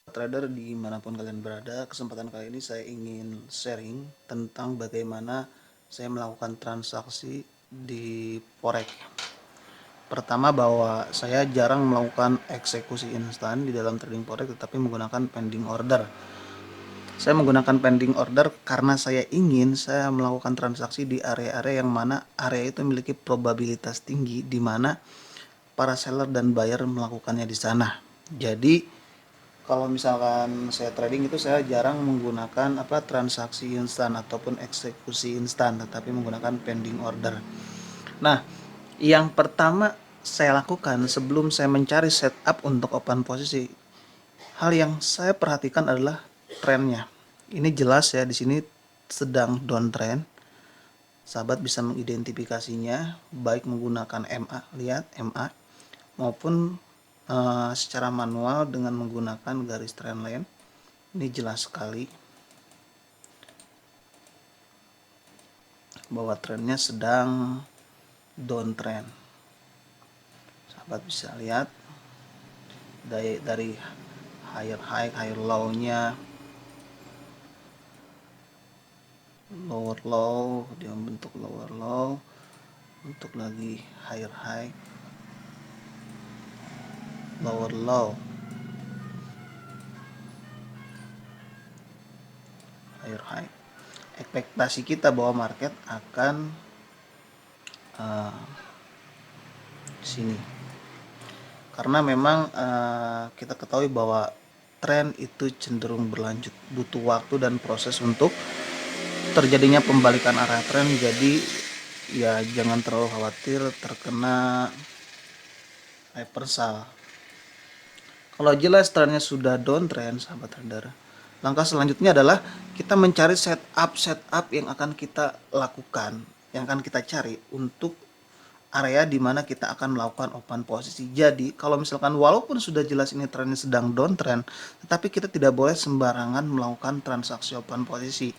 Trader dimanapun kalian berada, kesempatan kali ini saya ingin sharing tentang bagaimana saya melakukan transaksi di forex. Pertama, bahwa saya jarang melakukan eksekusi instan di dalam trading forex, tetapi menggunakan pending order. Saya menggunakan pending order karena saya melakukan transaksi di area-area yang mana area itu memiliki probabilitas tinggi di mana para seller dan buyer melakukannya di sana. Jadi kalau misalkan saya trading itu saya jarang menggunakan transaksi instan ataupun eksekusi instan, tetapi menggunakan pending order. Nah, yang pertama saya lakukan sebelum saya mencari setup untuk open posisi, hal yang saya perhatikan adalah trennya. Ini jelas ya, di sini sedang downtrend. Sahabat bisa mengidentifikasinya baik menggunakan MA, lihat MA, maupun secara manual dengan menggunakan garis trendline. Ini jelas sekali bahwa trennya sedang downtrend. Sahabat bisa lihat dari higher high, higher low-nya, lower low, dia membentuk lower low, untuk lagi higher high, lower low, higher high. Ekspektasi kita bahwa market akan sini, karena memang kita ketahui bahwa tren itu cenderung berlanjut, butuh waktu dan proses untuk terjadinya pembalikan arah tren. Jadi ya jangan terlalu khawatir terkena reversal. Kalau jelas trennya sudah downtrend, sahabat trader, langkah selanjutnya adalah kita mencari setup yang akan kita lakukan, yang akan kita cari untuk area di mana kita akan melakukan open posisi. Jadi kalau misalkan walaupun sudah jelas ini trennya sedang downtrend, tetapi kita tidak boleh sembarangan melakukan transaksi open posisi.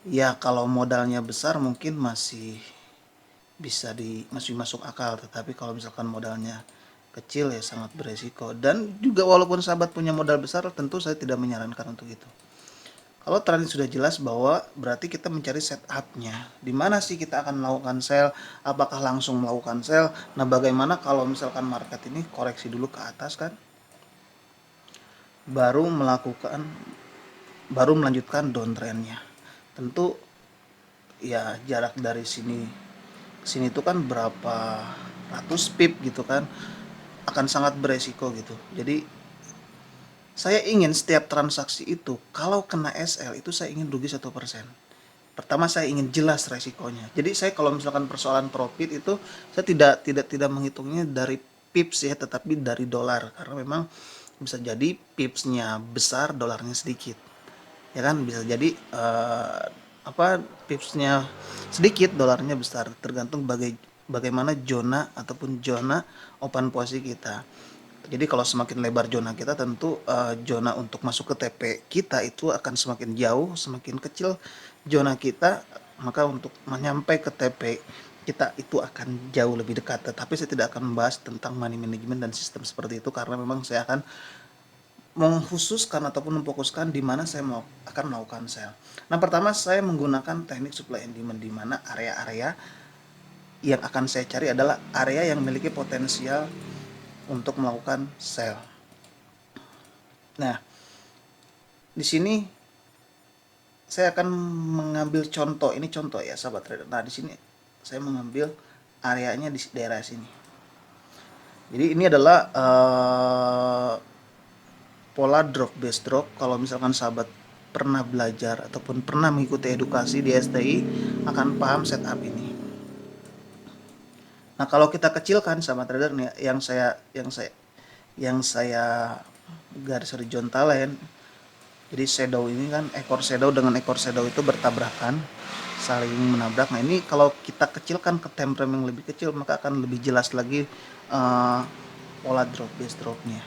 Ya kalau modalnya besar mungkin masih masih masuk akal, tetapi kalau misalkan modalnya kecil ya sangat beresiko. Dan juga walaupun sahabat punya modal besar, tentu saya tidak menyarankan untuk itu. Kalau tren sudah jelas, bahwa berarti kita mencari setupnya. Di mana sih kita akan melakukan sell? Apakah langsung melakukan sell? Nah, bagaimana kalau misalkan market ini koreksi dulu ke atas kan? Baru melanjutkan downtrendnya. Tentu ya jarak dari sini ke sini itu kan berapa ratus pip gitu kan, akan sangat beresiko gitu. Jadi saya ingin setiap transaksi itu kalau kena SL itu saya ingin rugi 1%. Pertama saya ingin jelas resikonya. Jadi saya kalau misalkan persoalan profit itu saya tidak menghitungnya dari pips ya, tetapi dari dolar, karena memang bisa jadi pipsnya besar, dolarnya sedikit. Ya kan, bisa jadi pipsnya sedikit, dolarnya besar, tergantung bagaimana zona ataupun zona open posisi kita. Jadi kalau semakin lebar zona kita, tentu zona untuk masuk ke TP kita itu akan semakin jauh. Semakin kecil zona kita, maka untuk menyampai ke TP kita itu akan jauh lebih dekat. Tetapi saya tidak akan membahas tentang money management dan sistem seperti itu, karena memang saya akan mengkhususkan ataupun memfokuskan di mana saya akan melakukan sell. Nah, pertama saya menggunakan teknik supply and demand, di mana area-area yang akan saya cari adalah area yang memiliki potensial untuk melakukan sell. Nah, di sini saya akan mengambil contoh, ini contoh ya sahabat trader. Nah, di sini saya mengambil areanya di daerah sini. Jadi ini adalah pola drop base drop. Kalau misalkan sahabat pernah belajar ataupun pernah mengikuti edukasi di STI, akan paham setup ini. Nah, kalau kita kecilkan sahabat trader nih, yang saya garis horizontal. Jadi shadow ini kan, ekor shadow dengan ekor shadow itu bertabrakan, saling menabrak. Nah, ini kalau kita kecilkan ke time frame yang lebih kecil, maka akan lebih jelas lagi pola drop base dropnya.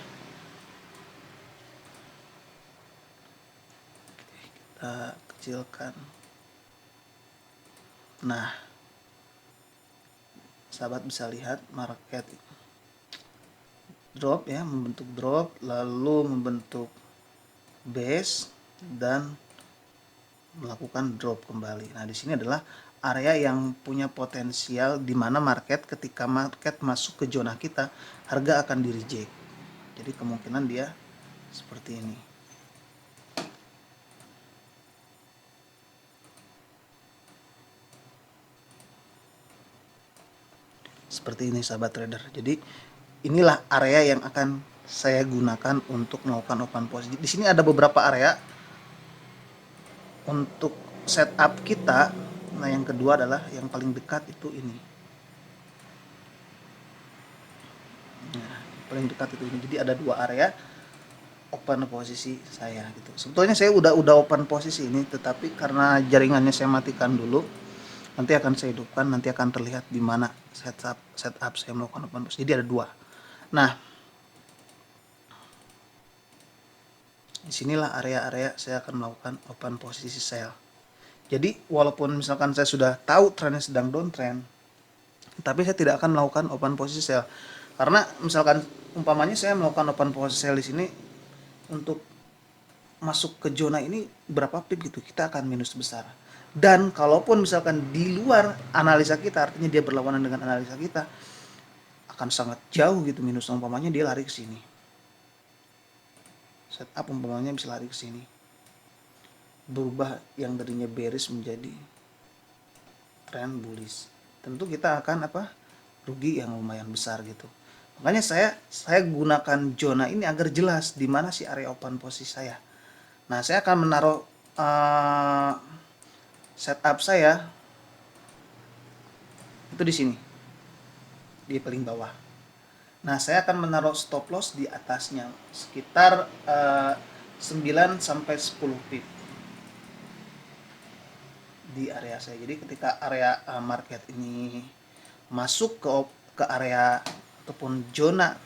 Kita kecilkan. Nah, sahabat bisa lihat market drop ya, membentuk drop, lalu membentuk base dan melakukan drop kembali. Nah, di sini adalah area yang punya potensial di mana ketika market masuk ke zona kita, harga akan di reject. Jadi kemungkinan dia seperti ini. Seperti ini sahabat trader. Jadi inilah area yang akan saya gunakan untuk melakukan open posisi. Di sini ada beberapa area untuk setup kita. Nah, yang kedua adalah yang paling dekat itu ini. Nah, paling dekat itu ini. Jadi ada dua area open posisi saya gitu. Sebetulnya saya udah open posisi ini, tetapi karena jaringannya saya matikan dulu. Nanti akan saya hidupkan, nanti akan terlihat di mana setup saya melakukan open posisi. Jadi ada dua. Nah, disinilah area-area saya akan melakukan open posisi sell. Jadi walaupun misalkan saya sudah tahu trennya sedang downtrend, tapi saya tidak akan melakukan open posisi sell. Karena misalkan umpamanya saya melakukan open posisi sell di sini, untuk masuk ke zona ini berapa pip gitu, kita akan minus besar. Dan kalaupun misalkan di luar analisa kita, artinya dia berlawanan dengan analisa kita, akan sangat jauh gitu minus. Umpamanya dia lari ke sini, setup umpamanya bisa lari ke sini, berubah yang tadinya bearish menjadi trend bullish, tentu kita akan rugi yang lumayan besar gitu. Makanya saya gunakan zona ini agar jelas di mana sih area open posisi saya. Nah, saya akan menaruh setup saya itu di sini, di paling bawah. Nah, saya akan menaruh stop loss di atasnya sekitar 9 sampai 10 pip di area saya. Jadi ketika area market ini masuk ke area ataupun zona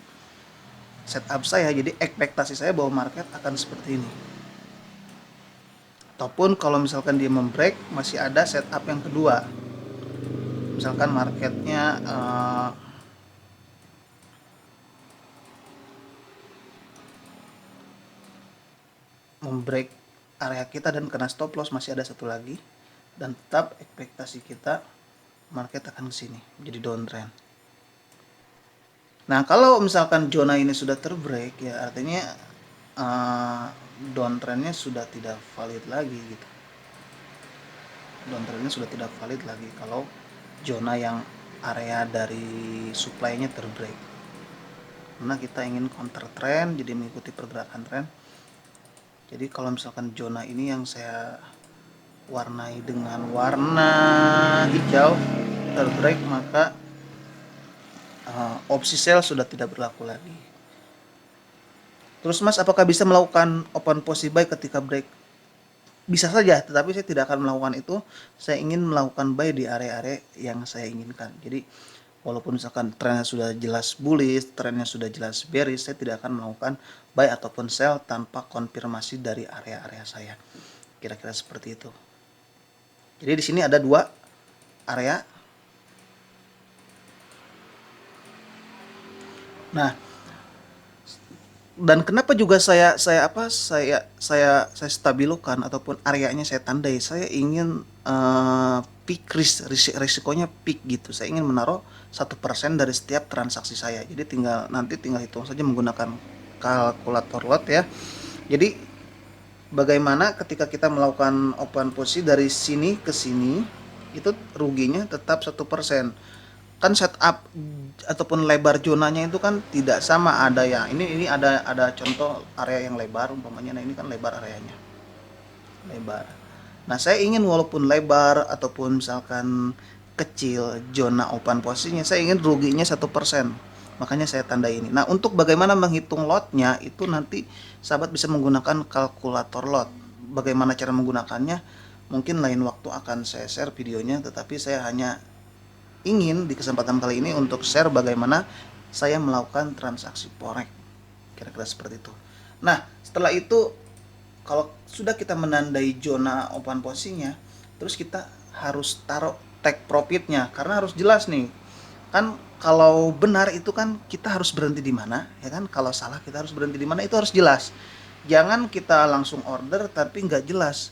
setup saya, jadi ekspektasi saya bahwa market akan seperti ini. Ataupun kalau misalkan dia membreak, masih ada setup yang kedua. Misalkan marketnya membreak area kita dan kena stop loss, masih ada satu lagi, dan tetap ekspektasi kita market akan ke sini menjadi downtrend. Nah, kalau misalkan zona ini sudah terbreak, ya artinya downtrendnya sudah tidak valid lagi gitu. Downtrendnya sudah tidak valid lagi kalau zona yang area dari supply-nya terbreak. Karena kita ingin counter trend, jadi mengikuti pergerakan trend. Jadi kalau misalkan zona ini yang saya warnai dengan warna hijau terbreak, maka opsi sell sudah tidak berlaku lagi. Terus Mas, apakah bisa melakukan open posisi buy ketika break? Bisa saja, tetapi saya tidak akan melakukan itu. Saya ingin melakukan buy di area-area yang saya inginkan. Jadi walaupun misalkan trennya sudah jelas bullish, trennya sudah jelas bearish, saya tidak akan melakukan buy ataupun sell tanpa konfirmasi dari area-area saya. Kira-kira seperti itu. Jadi di sini ada dua area. Nah, dan kenapa juga saya stabilokan ataupun areanya saya tandai, saya ingin peak risikonya peak gitu. Saya ingin menaruh 1% dari setiap transaksi saya. Jadi tinggal hitung saja menggunakan kalkulator lot ya. Jadi bagaimana ketika kita melakukan open posisi dari sini ke sini, itu ruginya tetap 1%. Kan setup ataupun lebar zonanya itu kan tidak sama. Ada yang ini ada contoh area yang lebar umpamanya. Nah, ini kan lebar areanya, lebar. Nah, saya ingin walaupun lebar ataupun misalkan kecil zona open posisinya, saya ingin ruginya 1%. Makanya saya tanda ini. Nah, untuk bagaimana menghitung lotnya itu nanti sahabat bisa menggunakan kalkulator lot. Bagaimana cara menggunakannya mungkin lain waktu akan saya share videonya, tetapi saya hanya ingin di kesempatan kali ini untuk share bagaimana saya melakukan transaksi forex, kira-kira seperti itu. Nah, setelah itu kalau sudah kita menandai zona open posisinya, terus kita harus taruh take profitnya, karena harus jelas nih Kan kalau benar itu kan kita harus berhenti di mana, ya kan? Kalau salah kita harus berhenti di mana, itu harus jelas. Jangan kita langsung order tapi nggak jelas.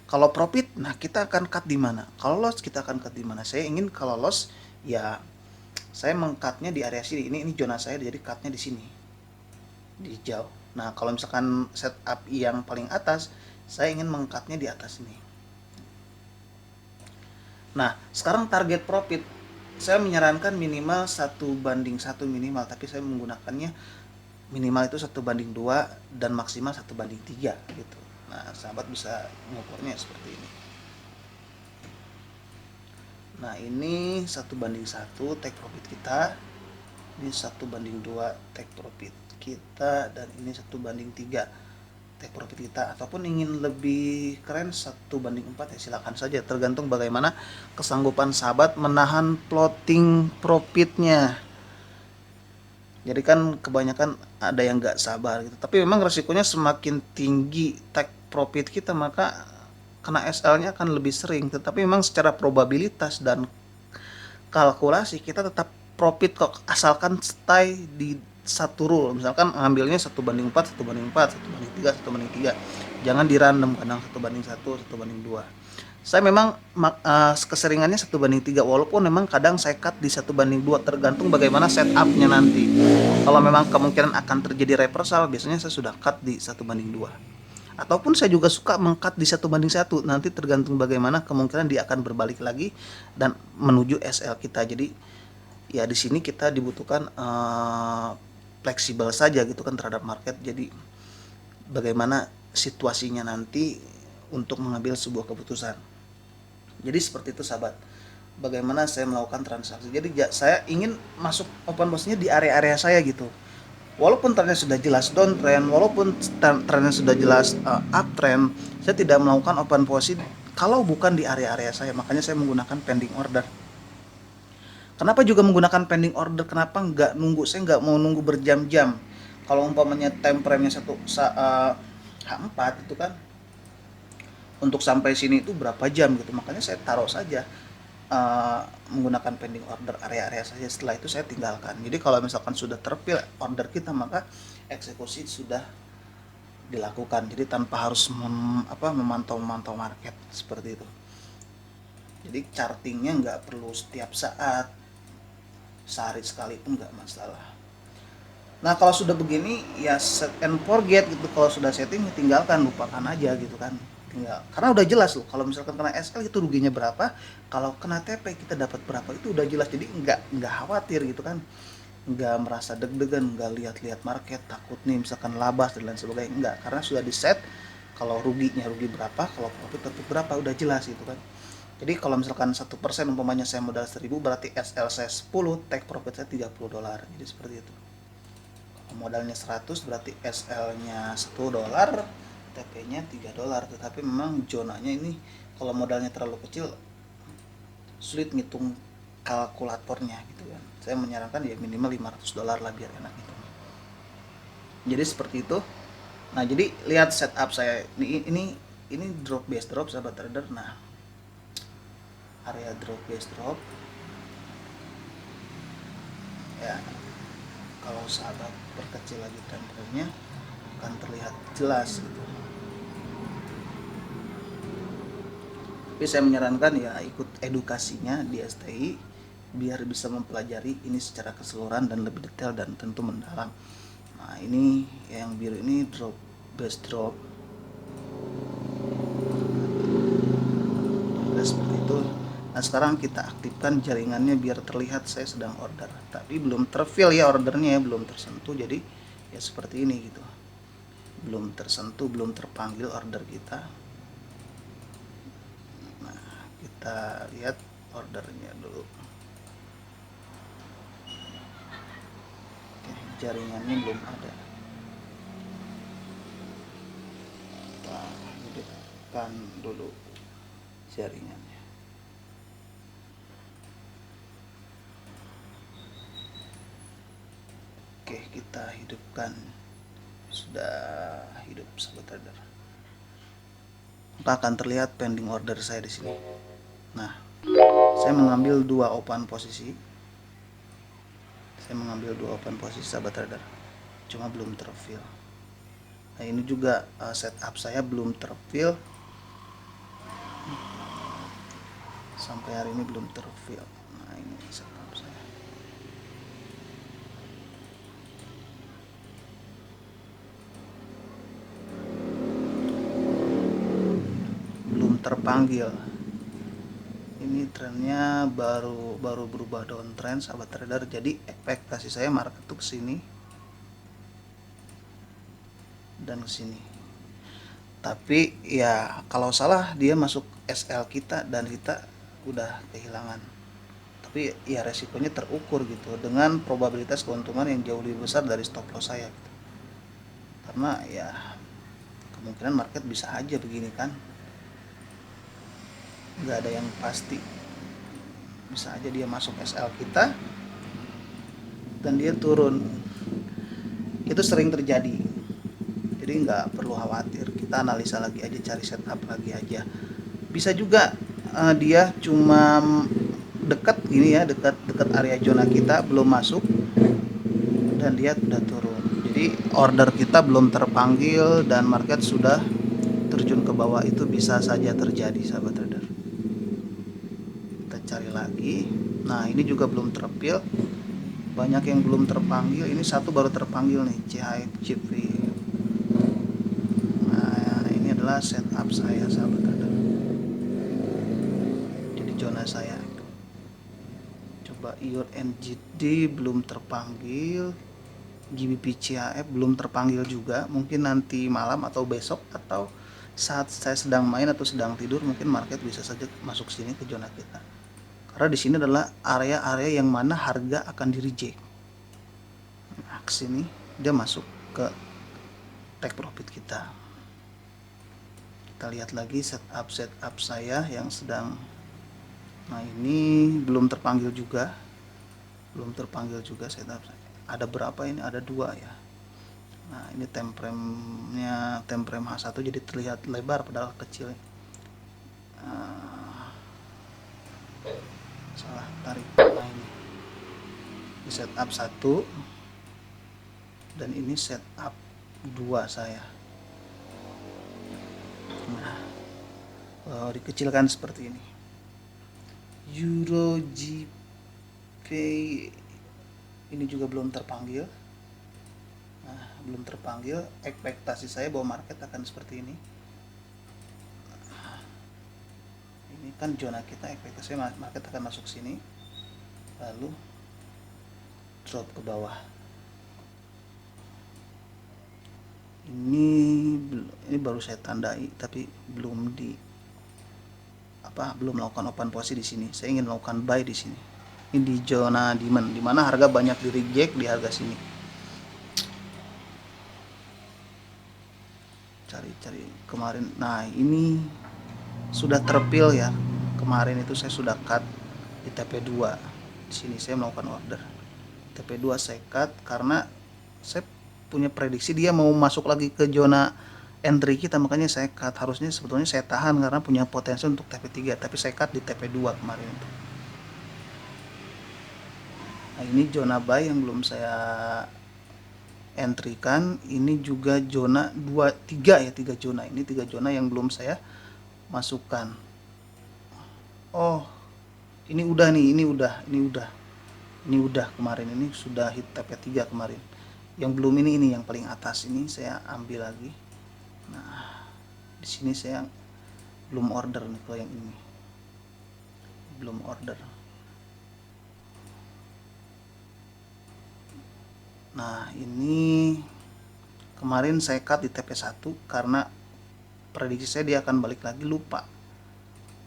Kalau profit, nah kita akan cut di mana? Kalau loss kita akan cut di mana? Saya ingin kalau loss ya saya mengcutnya di area sini. Ini zona saya, jadi cutnya di sini, di hijau. Nah kalau misalkan setup yang paling atas, saya ingin mengcutnya di atas ini. Nah sekarang target profit saya menyarankan minimal 1:1 minimal, tapi saya menggunakannya minimal itu 1:2 dan maksimal 1:3 gitu. Nah sahabat bisa mengukurnya seperti ini. Nah ini 1:1 take profit kita, ini 1:2 take profit kita, dan ini 1:3 take profit kita. Ataupun ingin lebih keren 1:4 ya silakan saja, tergantung bagaimana kesanggupan sahabat menahan floating profitnya. Jadi kan kebanyakan ada yang nggak sabar gitu, tapi memang resikonya semakin tinggi take profit kita maka kena SL-nya akan lebih sering. Tetapi memang secara probabilitas dan kalkulasi kita tetap profit kok, asalkan stay di satu rule. Misalkan ngambilnya 1:4, 1:4, 1:3, 1:3, jangan di random, kadang 1:1, 1:2. Saya memang keseringannya 1:3, walaupun memang kadang saya cut di 1:2, tergantung bagaimana setupnya nanti. Kalau memang kemungkinan akan terjadi reversal, biasanya saya sudah cut di 1:2. Ataupun saya juga suka mengcut di 1:1, nanti tergantung bagaimana kemungkinan dia akan berbalik lagi dan menuju SL kita. Jadi ya di sini kita dibutuhkan fleksibel saja gitu kan terhadap market. Jadi bagaimana situasinya nanti untuk mengambil sebuah keputusan. Jadi seperti itu sahabat, bagaimana saya melakukan transaksi. Jadi saya ingin masuk open posisinya di area-area saya gitu. Walaupun trennya sudah jelas downtrend, walaupun trennya sudah jelas uptrend, saya tidak melakukan open posisi kalau bukan di area-area saya. Makanya saya menggunakan pending order. Kenapa juga menggunakan pending order? Kenapa nggak nunggu? Saya nggak mau nunggu berjam-jam. Kalau umpamanya time frame-nya H4 itu kan untuk sampai sini itu berapa jam gitu. Makanya saya taruh saja menggunakan pending order area-area saja. Setelah itu saya tinggalkan. Jadi kalau misalkan sudah terfill order kita, maka eksekusi sudah dilakukan. Jadi tanpa harus memantau market seperti itu. Jadi chartingnya nggak perlu setiap saat, sehari sekali pun nggak masalah. Nah kalau sudah begini ya set and forget gitu. Kalau sudah setting tinggalkan, lupakan aja gitu kan. Tinggal, karena udah jelas loh kalau misalkan kena SL itu ruginya berapa, kalau kena TP kita dapat berapa, itu udah jelas. Jadi nggak khawatir gitu kan, nggak merasa deg-degan, nggak lihat-lihat market takut nih misalkan labas dan lain sebagainya, enggak, karena sudah di set. Kalau ruginya rugi berapa, kalau profit berapa, udah jelas gitu kan. Jadi kalau misalkan 1% umpamanya saya modal 1000, berarti SL saya 10, take profit saya $30. Jadi seperti itu. Kalau modalnya 100 berarti SL-nya $1, TP-nya $3. Tetapi memang zonanya ini kalau modalnya terlalu kecil sulit ngitung kalkulatornya gitu kan. Saya menyarankan ya minimal $500 lah biar enak gitu. Jadi seperti itu. Nah, jadi lihat setup saya. Ini drop base drop sahabat trader. Nah, area drop base drop ya, kalau sahabat perkecil lagi tempernya akan terlihat jelas gitu. Tapi saya menyarankan ya ikut edukasinya di STI biar bisa mempelajari ini secara keseluruhan dan lebih detail dan tentu mendalam. Nah ini yang biru ini drop base drop seperti itu. Nah sekarang kita aktifkan jaringannya biar terlihat saya sedang order, tapi belum terfill ya ordernya, belum tersentuh. Jadi ya seperti ini gitu, belum tersentuh, belum terpanggil order kita. Nah kita lihat ordernya dulu. Oke, jaringannya belum ada. Kita hidupkan dulu jaringannya. Oke, kita hidupkan. Sudah hidup sahabat trader. Maka akan terlihat pending order saya di sini. Nah, saya mengambil 2 open posisi. Saya mengambil 2 open posisi sahabat trader, cuma belum terfill. Nah ini juga setup saya belum terfill, sampai hari ini belum terfill. Nah ini setup saya. Belum terpanggil. Ini trennya baru berubah downtrend sahabat trader, jadi ekspektasi saya market tuh kesini dan kesini. Tapi ya kalau salah dia masuk SL kita dan kita udah kehilangan. Tapi ya resikonya terukur gitu dengan probabilitas keuntungan yang jauh lebih besar dari stop loss saya gitu. Karena ya kemungkinan market bisa aja begini kan, nggak ada yang pasti, bisa aja dia masuk SL kita dan dia turun. Itu sering terjadi, jadi nggak perlu khawatir, kita analisa lagi aja, cari setup lagi aja. Bisa juga dia cuma dekat gini ya, dekat area zona kita belum masuk dan dia udah turun, jadi order kita belum terpanggil dan market sudah terjun ke bawah. Itu bisa saja terjadi sahabat trader. Kita cari lagi. Nah ini juga belum terpil, banyak yang belum terpanggil. Ini satu baru terpanggil nih, CHFJV. Nah ini adalah setup saya sahabat trader, jadi zona saya. Coba IOR NGD belum terpanggil, GBP CHF belum terpanggil juga. Mungkin nanti malam atau besok atau saat saya sedang main atau sedang tidur, mungkin market bisa saja masuk sini ke zona kita. Karena di sini adalah area-area yang mana harga akan di reject. Nah, ke sini dia masuk ke take profit kita. Kita lihat lagi setup saya yang sedang. Nah ini belum terpanggil juga, setup saya. Ada berapa ini? Ada 2 ya. Nah ini time frame H1 jadi terlihat lebar padahal kecil. Salah tarik. Nah ini setup 1 dan ini setup 2 saya. Nah dikecilkan seperti ini. Euro GP ini juga belum terpanggil. Nah belum terpanggil, ekspektasi saya bahwa market akan seperti ini. Ini kan zona kita, ekspektasi market akan masuk sini lalu drop ke bawah. Ini baru saya tandai tapi belum melakukan open posisi di sini. Saya ingin melakukan buy di sini. Ini di zona demand, di mana harga banyak di reject di harga sini. Cari kemarin. Nah ini sudah terpil ya. Kemarin itu saya sudah cut di TP2. Di sini saya melakukan order. TP2 saya cut karena saya punya prediksi dia mau masuk lagi ke zona entry kita, makanya saya cut. Harusnya sebetulnya saya tahan karena punya potensi untuk TP3, tapi saya cut di TP2 kemarin itu. Nah ini zona buy yang belum saya entry kan. Ini juga zona 3 ya, 3 zona. Ini 3 zona yang belum saya masukkan. Oh ini udah nih, ini udah kemarin, ini sudah hit TP3 kemarin. Yang belum ini yang paling atas ini saya ambil lagi. Nah di sini saya belum order nih, kalau yang ini belum order. Nah ini kemarin saya cut di TP1 karena prediksi saya dia akan balik lagi. Lupa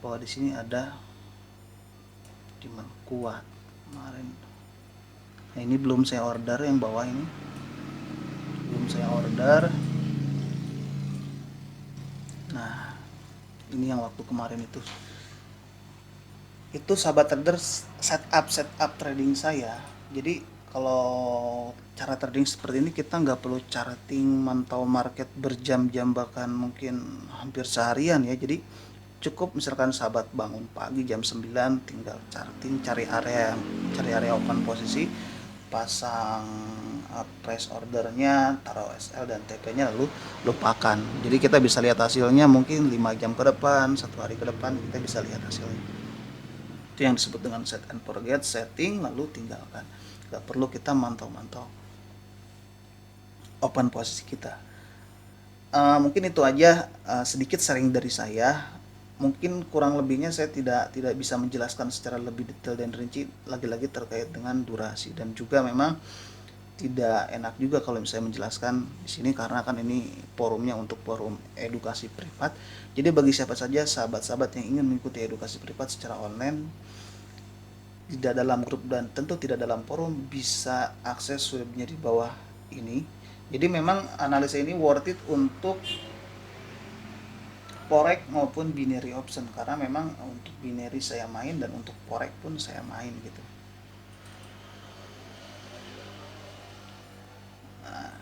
bahwa di sini ada demand kuat kemarin. Nah ini belum saya order, yang bawah ini belum saya order. Nah ini yang waktu kemarin itu sahabat trader setup trading saya. Jadi kalau cara trading seperti ini kita nggak perlu charting mantau market berjam-jam, bahkan mungkin hampir seharian ya. Jadi cukup misalkan sahabat bangun pagi jam 9 tinggal charting, cari area open posisi, pasang price ordernya, taruh SL dan TP-nya, lalu lupakan. Jadi kita bisa lihat hasilnya mungkin 5 jam ke depan, 1 hari ke depan, kita bisa lihat hasilnya. Itu yang disebut dengan set and forget, setting lalu tinggalkan. Gak perlu kita mantau-mantau open posisi kita. Mungkin itu aja sedikit sharing dari saya. Mungkin kurang lebihnya saya tidak bisa menjelaskan secara lebih detail dan rinci, lagi-lagi terkait dengan durasi, dan juga memang tidak enak juga kalau misalnya menjelaskan di sini karena kan ini forumnya untuk forum edukasi privat. Jadi bagi siapa saja sahabat-sahabat yang ingin mengikuti edukasi privat secara online, tidak dalam grup dan tentu tidak dalam forum, bisa akses webnya di bawah ini. Jadi memang analisa ini worth it untuk forex maupun binary option, karena memang untuk binary saya main dan untuk forex pun saya main gitu. Nah,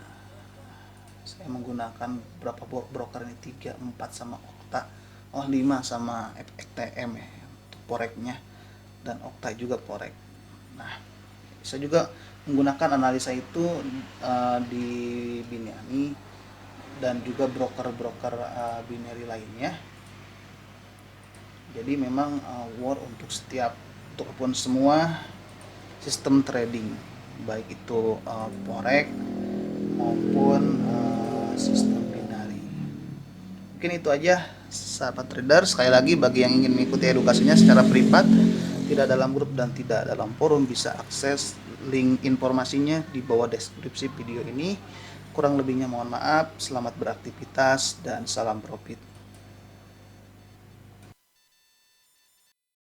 saya menggunakan berapa broker ini, 3, 4 sama Okta, 5 sama FXTM ya untuk forexnya, dan Okta juga forex. Nah, saya juga menggunakan analisa itu di Binary dan juga broker-broker binary lainnya. Jadi memang war untuk ataupun semua sistem trading, baik itu forex maupun sistem binary. Mungkin itu aja sahabat trader. Sekali lagi bagi yang ingin mengikuti edukasinya secara privat, tidak dalam grup dan tidak dalam forum, bisa akses link informasinya di bawah deskripsi video ini. Kurang lebihnya mohon maaf. Selamat beraktivitas dan salam profit.